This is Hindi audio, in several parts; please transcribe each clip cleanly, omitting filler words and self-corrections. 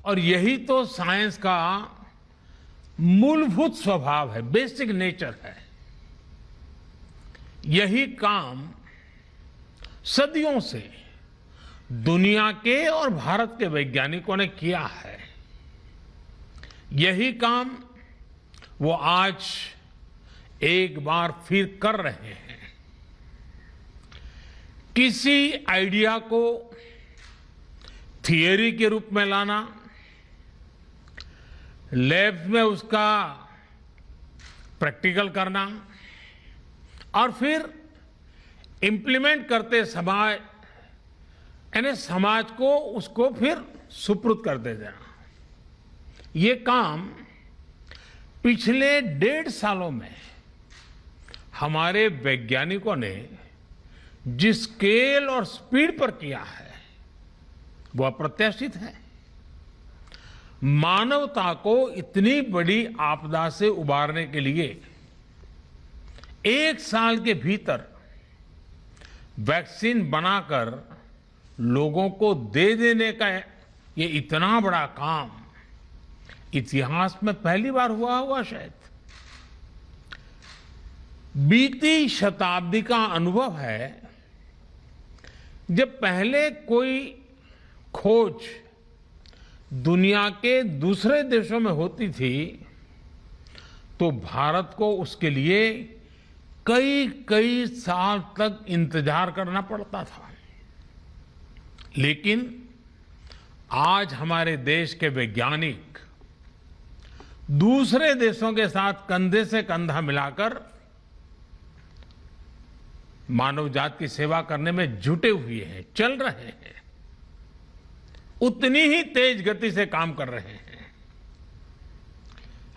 और यही तो साइंस का मूलभूत स्वभाव है, बेसिक नेचर है। यही काम सदियों से दुनिया के और भारत के वैज्ञानिकों ने किया है। यही काम वो आज एक बार फिर कर रहे हैं। किसी आइडिया को थियरी के रूप में लाना, लैब में उसका प्रैक्टिकल करना और फिर इंप्लीमेंट करते समय यानी समाज को उसको फिर सुपुर्द कर दे देना, ये काम पिछले 1.5 सालों में हमारे वैज्ञानिकों ने जिस स्केल और स्पीड पर किया है वो अप्रत्याशित है। मानवता को इतनी बड़ी आपदा से उबारने के लिए 1 साल के भीतर वैक्सीन बनाकर लोगों को दे देने का ये इतना बड़ा काम इतिहास में पहली बार हुआ होगा शायद। बीती शताब्दी का अनुभव है, जब पहले कोई खोज दुनिया के दूसरे देशों में होती थी तो भारत को उसके लिए कई कई साल तक इंतजार करना पड़ता था। लेकिन आज हमारे देश के वैज्ञानिक दूसरे देशों के साथ कंधे से कंधा मिलाकर मानव जाति की सेवा करने में जुटे हुए हैं, चल रहे हैं, उतनी ही तेज गति से काम कर रहे हैं।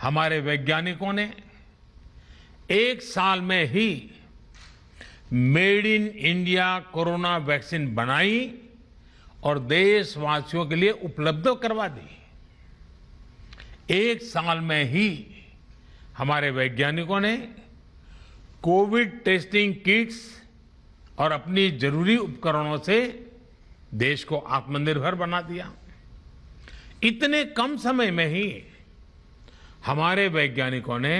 हमारे वैज्ञानिकों ने 1 साल में he made in India corona vaccine बनाई और देशवासियों के लिए उपलब्ध करवा दी। 1 साल में ही हमारे वैज्ञानिकों ने कोविड टेस्टिंग किट्स और अपनी जरूरी उपकरणों से देश को आत्मनिर्भर बना दिया। इतने कम समय में ही हमारे वैज्ञानिकों ने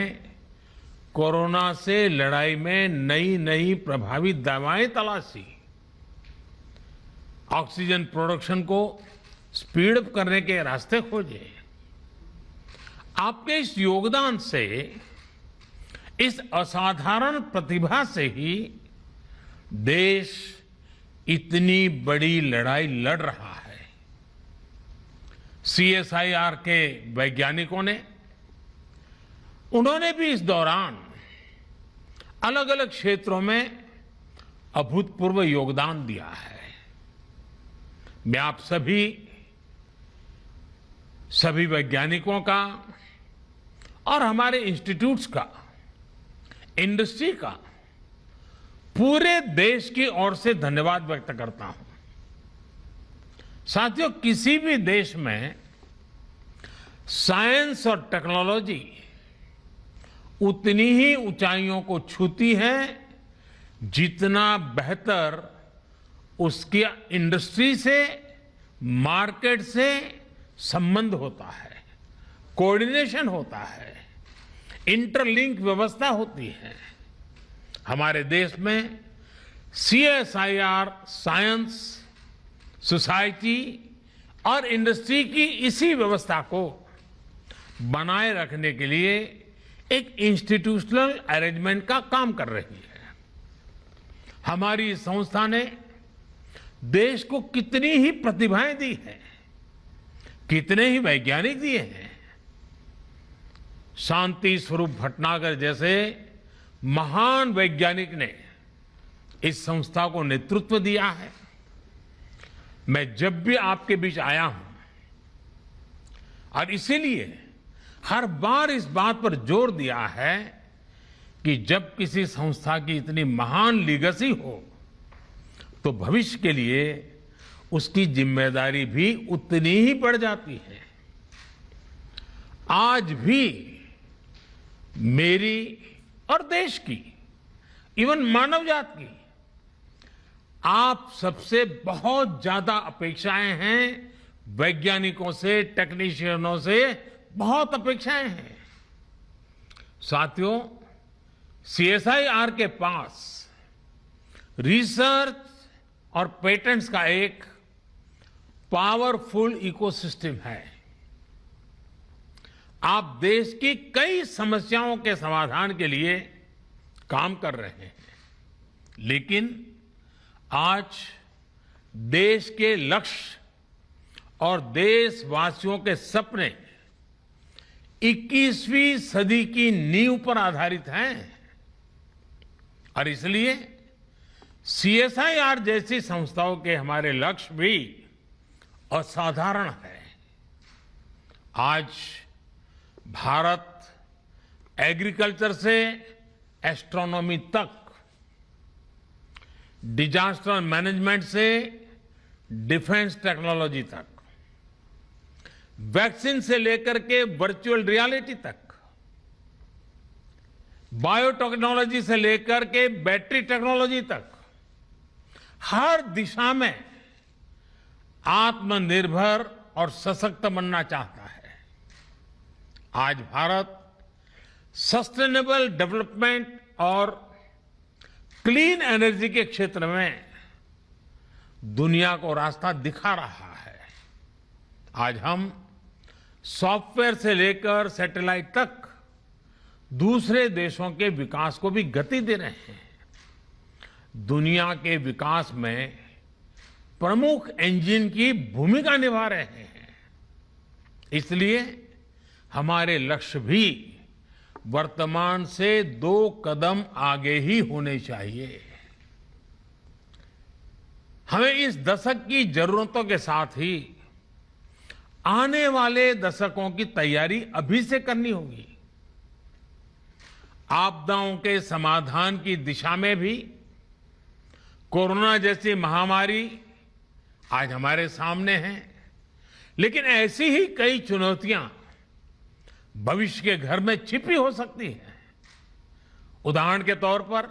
कोरोना से लड़ाई में नई नई प्रभावी दवाएं तलाशी, ऑक्सीजन प्रोडक्शन को स्पीड अप करने के रास्ते खोजे। आपके इस योगदान से, इस असाधारण प्रतिभा से ही देश इतनी बड़ी लड़ाई लड़ रहा है। सीएसआईआर के वैज्ञानिकों ने, उन्होंने भी इस दौरान अलग अलग क्षेत्रों में अभूतपूर्व योगदान दिया है। मैं आप सभी वैज्ञानिकों का और हमारे इंस्टीट्यूट्स का, इंडस्ट्री का, पूरे देश की ओर से धन्यवाद व्यक्त करता हूं। साथियों, किसी भी देश में साइंस और टेक्नोलॉजी उतनी ही ऊंचाइयों को छूती है जितना बेहतर उसकी इंडस्ट्री से, मार्केट से संबंध होता है, कोऑर्डिनेशन होता है, इंटरलिंक व्यवस्था होती है। हमारे देश में सीएसआईआर साइंस, सोसाइटी और इंडस्ट्री की इसी व्यवस्था को बनाए रखने के लिए एक इंस्टीट्यूशनल अरेंजमेंट का काम कर रही है। हमारी संस्था ने देश को कितनी ही प्रतिभाएं दी हैं, कितने ही वैज्ञानिक दिए हैं। शांति स्वरूप भटनागर जैसे महान वैज्ञानिक ने इस संस्था को नेतृत्व दिया है। मैं जब भी आपके बीच आया हूं और इसीलिए हर बार इस बात पर जोर दिया है कि जब किसी संस्था की इतनी महान लीगेसी हो तो भविष्य के लिए उसकी जिम्मेदारी भी उतनी ही बढ़ जाती है। आज भी मेरी और देश की, इवन मानव जाति की, आप सबसे बहुत ज्यादा अपेक्षाएं हैं वैज्ञानिकों से, टेक्नीशियनों से बहुत अपेक्षाएं हैं। साथियों, सीएसआईआर के पास रिसर्च और पेटेंट्स का एक पावरफुल इकोसिस्टम है। आप देश की कई समस्याओं के समाधान के लिए काम कर रहे हैं, लेकिन आज देश के लक्ष्य और देशवासियों के सपने 21वीं सदी की नींव पर आधारित हैं और इसलिए सीएसआईआर जैसी संस्थाओं के हमारे लक्ष्य भी असाधारण है। आज भारत एग्रीकल्चर से एस्ट्रोनॉमी तक, डिजास्टर मैनेजमेंट से डिफेंस टेक्नोलॉजी तक, वैक्सीन से लेकर के वर्चुअल रियलिटी तक, बायोटेक्नोलॉजी से लेकर के बैटरी टेक्नोलॉजी तक, हर दिशा में आत्मनिर्भर और सशक्त बनना चाहता है। आज भारत सस्टेनेबल डेवलपमेंट और क्लीन एनर्जी के क्षेत्र में दुनिया को रास्ता दिखा रहा है। आज हम सॉफ्टवेयर से लेकर सैटेलाइट तक दूसरे देशों के विकास को भी गति दे रहे हैं। दुनिया के विकास में प्रमुख इंजन की भूमिका निभा रहे हैं। इसलिए हमारे लक्ष्य भी वर्तमान से 2 कदम आगे ही होने चाहिए। हमें इस दशक की जरूरतों के साथ ही आने वाले दशकों की तैयारी अभी से करनी होगी। आपदाओं के समाधान की दिशा में भी कोरोना जैसी महामारी आज हमारे सामने है, लेकिन ऐसी ही कई चुनौतियां भविष्य के घर में छिपी हो सकती हैं। उदाहरण के तौर पर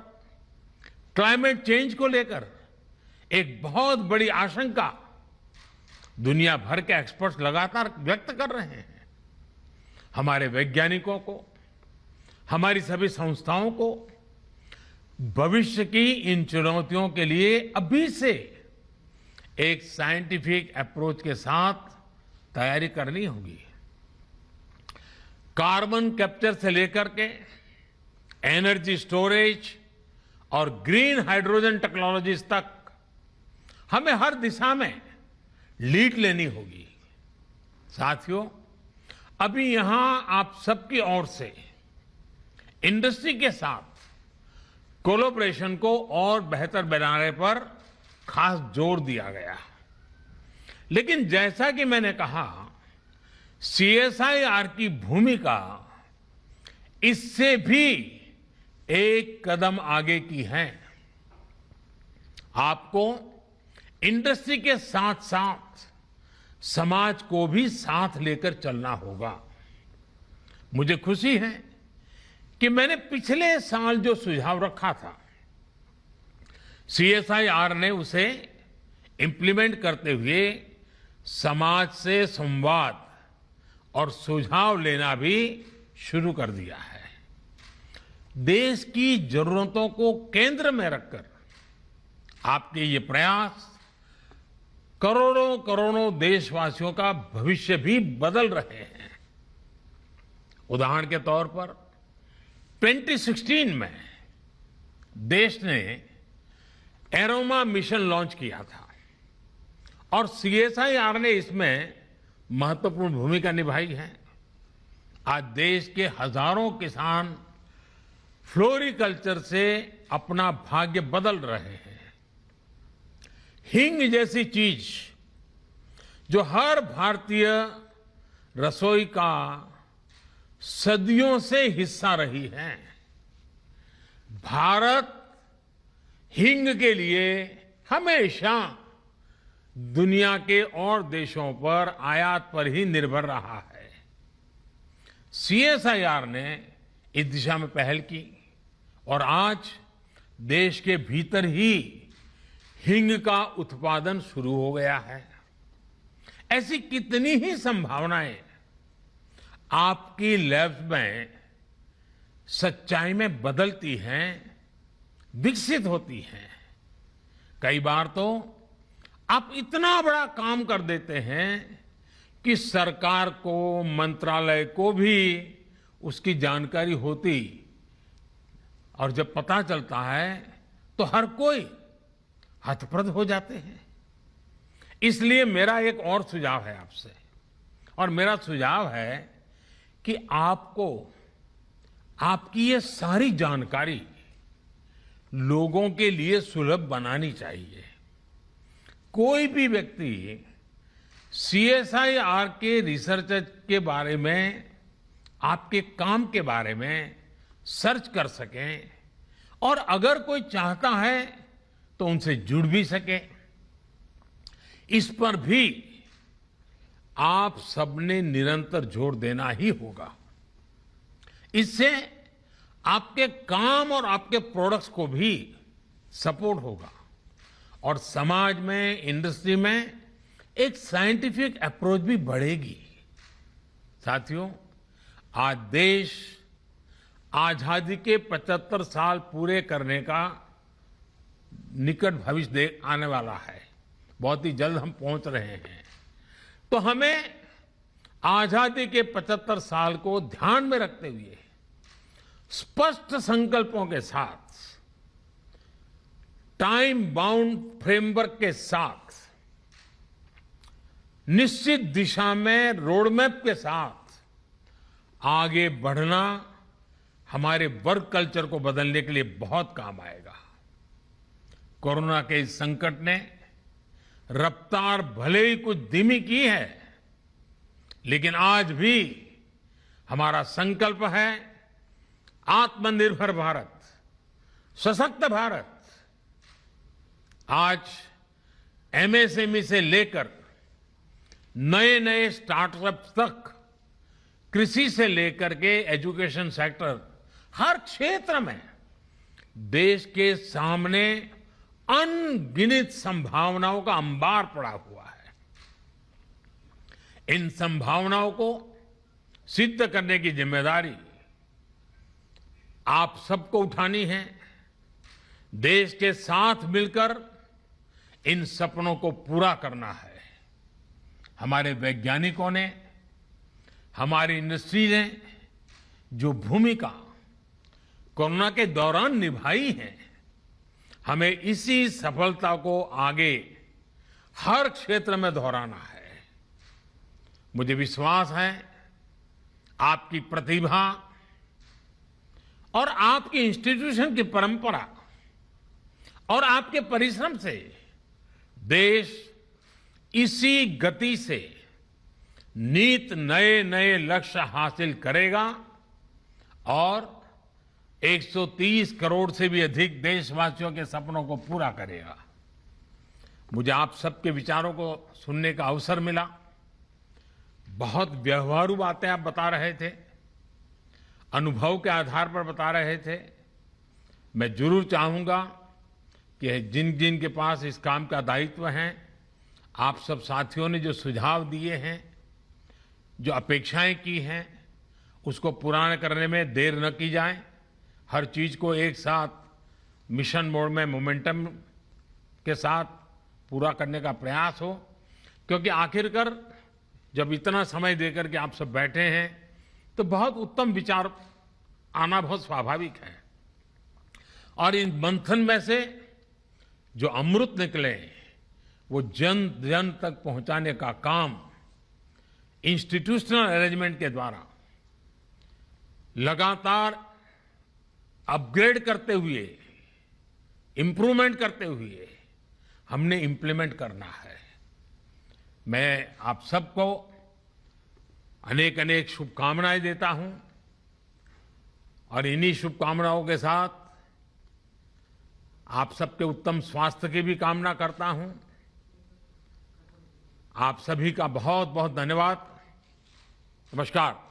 क्लाइमेट चेंज को लेकर एक बहुत बड़ी आशंका दुनिया भर के एक्सपर्ट्स लगातार व्यक्त कर रहे हैं। हमारे वैज्ञानिकों को, हमारी सभी संस्थाओं को भविष्य की इन चुनौतियों के लिए अभी से एक साइंटिफिक अप्रोच के साथ तैयारी करनी होगी। कार्बन कैप्चर से लेकर के एनर्जी स्टोरेज और ग्रीन हाइड्रोजन टेक्नोलॉजीज तक हमें हर दिशा में लीड लेनी होगी। साथियों, अभी यहां आप सबकी ओर से इंडस्ट्री के साथ कोलैबोरेशन को और बेहतर बनाने पर खास जोर दिया गया। लेकिन जैसा कि मैंने कहा, सीएसआईआर की भूमिका इससे भी एक कदम आगे की है। आपको इंडस्ट्री के साथ साथ समाज को भी साथ लेकर चलना होगा। मुझे खुशी है कि मैंने पिछले साल जो सुझाव रखा था, सीएसआईआर ने उसे इंप्लीमेंट करते हुए समाज से संवाद और सुझाव लेना भी शुरू कर दिया है। देश की जरूरतों को केंद्र में रखकर आपके ये प्रयास करोड़ों करोड़ों देशवासियों का भविष्य भी बदल रहे हैं। उदाहरण के तौर पर 2016 में देश ने एरोमा मिशन लॉन्च किया था और सीएसआईआर ने इसमें महत्वपूर्ण भूमिका निभाई है। आज देश के हजारों किसान फ्लोरिकल्चर से अपना भाग्य बदल रहे हैं। हींग जैसी चीज जो हर भारतीय रसोई का सदियों से हिस्सा रही है, भारत हींग के लिए हमेशा दुनिया के और देशों पर आयात पर ही निर्भर रहा है। सीएसआईआर ने इस दिशा में पहल की और आज देश के भीतर ही हींग का उत्पादन शुरू हो गया है। ऐसी कितनी ही संभावनाएं आपकी लैब्स में सच्चाई में बदलती हैं, विकसित होती हैं। कई बार तो आप इतना बड़ा काम कर देते हैं कि सरकार को, मंत्रालय को भी उसकी जानकारी होती, और जब पता चलता है तो हर कोई हतप्रभ हो जाते हैं। इसलिए मेरा एक और सुझाव है आपसे, और मेरा सुझाव है कि आपको आपकी ये सारी जानकारी लोगों के लिए सुलभ बनानी चाहिए। कोई भी व्यक्ति CSIR के रिसर्च के बारे में, आपके काम के बारे में सर्च कर सके, और अगर कोई चाहता है तो उनसे जुड़ भी सके। इस पर भी आप सबने निरंतर जोर देना ही होगा। इससे आपके काम और आपके प्रोडक्ट्स को भी सपोर्ट होगा, और समाज में, इंडस्ट्री में एक साइंटिफिक अप्रोच भी बढ़ेगी। साथियों, आज देश आजादी के 75 साल पूरे करने का निकट भविष्य आने वाला है। बहुत ही जल्द हम पहुंच रहे हैं। तो हमें आजादी के 75 साल को ध्यान में रखते हुए स्पष्ट संकल्पों के साथ, टाइम बाउंड फ्रेमवर्क के साथ, निश्चित दिशा में रोडमैप के साथ आगे बढ़ना हमारे वर्क कल्चर को बदलने के लिए बहुत काम आएगा। कोरोना के इस संकट ने रफ्तार भले ही कुछ धीमी की है, लेकिन आज भी हमारा संकल्प है आत्मनिर्भर भारत, सशक्त भारत। आज MSME से लेकर नए नए स्टार्टअप्स तक, कृषि से लेकर के एजुकेशन सेक्टर, हर क्षेत्र में देश के सामने अनगिनत संभावनाओं का अंबार पड़ा हुआ है। इन संभावनाओं को सिद्ध करने की जिम्मेदारी आप सबको उठानी है। देश के साथ मिलकर इन सपनों को पूरा करना है। हमारे वैज्ञानिकों ने, हमारी इंडस्ट्री ने जो भूमिका कोरोना के दौरान निभाई है, हमें इसी सफलता को आगे हर क्षेत्र में दोहराना है। मुझे विश्वास है आपकी प्रतिभा और आपकी इंस्टीट्यूशन की परंपरा और आपके परिश्रम से देश इसी गति से नित नए नए लक्ष्य हासिल करेगा और 130 करोड़ से भी अधिक देशवासियों के सपनों को पूरा करेगा। मुझे आप सबके विचारों को सुनने का अवसर मिला। बहुत व्यवहारू बातें आप बता रहे थे, अनुभव के आधार पर बता रहे थे। मैं जरूर चाहूंगा कि जिन जिन के पास इस काम का दायित्व है, आप सब साथियों ने जो सुझाव दिए हैं, जो अपेक्षाएं की हैं, उसको पूरा करने में देर न की जाए। हर चीज को एक साथ मिशन मोड में मोमेंटम के साथ पूरा करने का प्रयास हो, क्योंकि आखिरकार जब इतना समय देकर के आप सब बैठे हैं तो बहुत उत्तम विचार आना बहुत स्वाभाविक है। और इन मंथन में से जो अमृत निकले वो जन जन तक पहुंचाने का काम इंस्टीट्यूशनल अरेंजमेंट के द्वारा लगातार अपग्रेड करते हुए, इंप्रूवमेंट करते हुए हमने इंप्लीमेंट करना है। मैं आप सबको अनेक अनेक शुभकामनाएं देता हूं और इन्हीं शुभकामनाओं के साथ आप सबके उत्तम स्वास्थ्य की भी कामना करता हूं। आप सभी का बहुत बहुत धन्यवाद। नमस्कार।